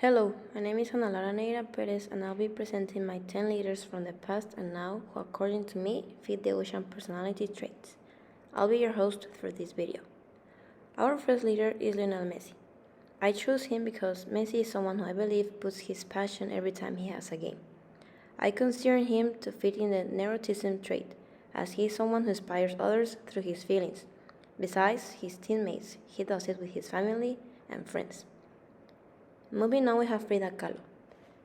Hello, my name is Ana Lara Neira Perez and I'll be presenting my 10 leaders from the past and now who according to me fit the ocean personality traits. I'll be your host for this video. Our first leader is Lionel Messi. I chose him because Messi is someone who I believe puts his passion every time he has a game. I consider him to fit in the neuroticism trait, as he is someone who inspires others through his feelings. Besides his teammates, he does it with his family and friends. Moving on, we have Frida Kahlo.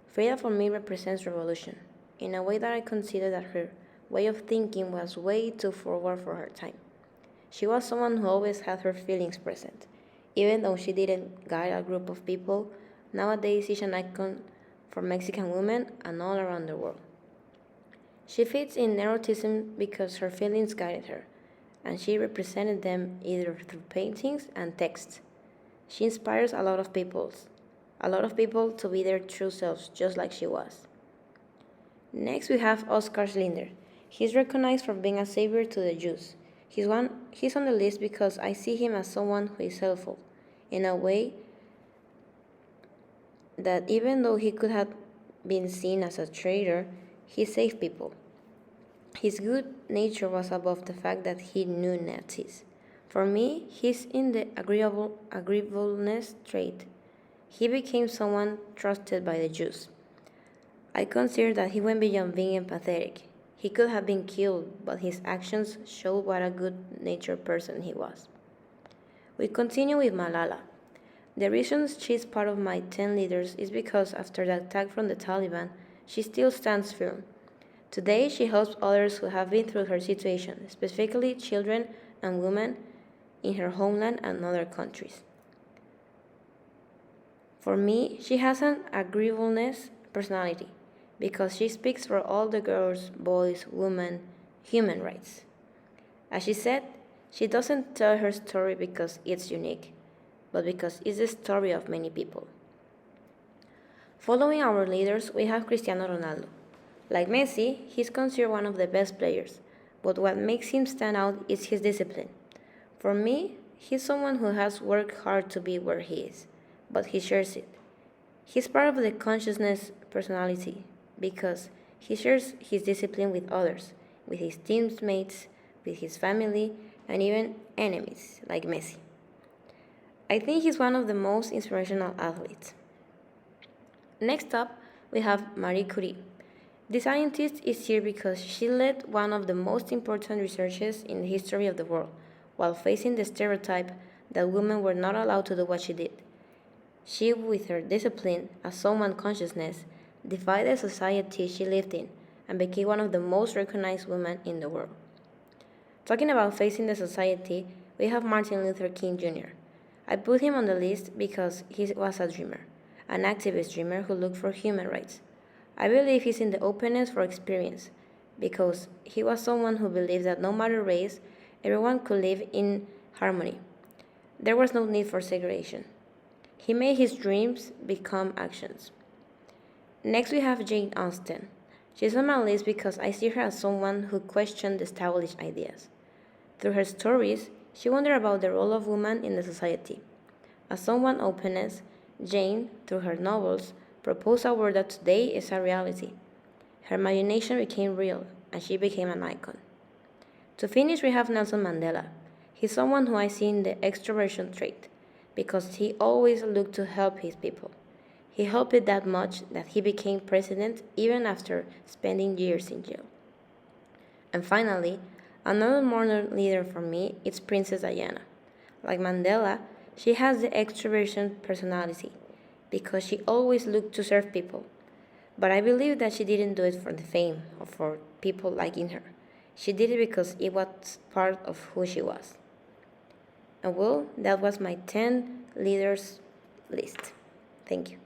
Frida for me represents revolution, in a way that I consider that her way of thinking was way too forward for her time. She was someone who always had her feelings present. Even though she didn't guide a group of people, nowadays she's an icon for Mexican women and all around the world. She fits in neuroticism because her feelings guided her, and she represented them either through paintings and texts. She inspires a lot of people to be their true selves, just like she was. Next, we have Oskar Schindler. He's recognized for being a savior to the Jews. He's on the list because I see him as someone who is helpful, in a way that even though he could have been seen as a traitor, he saved people. His good nature was above the fact that he knew Nazis. For me, he's in the agreeableness trait. He became someone trusted by the Jews. I consider that he went beyond being empathetic. He could have been killed, but his actions showed what a good-natured person he was. We continue with Malala. The reason she's part of my 10 leaders is because after the attack from the Taliban, she still stands firm. Today, she helps others who have been through her situation, specifically children and women in her homeland and other countries. For me, she has an agreeableness personality because she speaks for all the girls, boys, women, human rights. As she said, she doesn't tell her story because it's unique, but because it's the story of many people. Following our leaders, we have Cristiano Ronaldo. Like Messi, he's considered one of the best players, but what makes him stand out is his discipline. For me, he's someone who has worked hard to be where he is, but he shares it. He's part of the consciousness personality because he shares his discipline with others, with his teammates, with his family, and even enemies, like Messi. I think he's one of the most inspirational athletes. Next up, we have Marie Curie. The scientist is here because she led one of the most important researches in the history of the world, while facing the stereotype that women were not allowed to do what she did. She, with her discipline, someone consciousness, defied the society she lived in and became one of the most recognized women in the world. Talking about facing the society, we have Martin Luther King Jr. I put him on the list because he was a dreamer, an activist dreamer who looked for human rights. I believe he's in the openness for experience because he was someone who believed that no matter race, everyone could live in harmony. There was no need for segregation. He made his dreams become actions. Next, we have Jane Austen. She's on my list because I see her as someone who questioned established ideas. Through her stories, she wondered about the role of women in the society. As someone openness, Jane, through her novels, proposed a world that today is a reality. Her imagination became real, and she became an icon. To finish, we have Nelson Mandela. He's someone who I see in the extroversion trait, because he always looked to help his people. He helped it that much that he became president even after spending years in jail. And finally, another modern leader for me is Princess Diana. Like Mandela, she has the extroversion personality because she always looked to serve people. But I believe that she didn't do it for the fame or for people liking her. She did it because it was part of who she was. And well, that was my 10 leaders list. Thank you.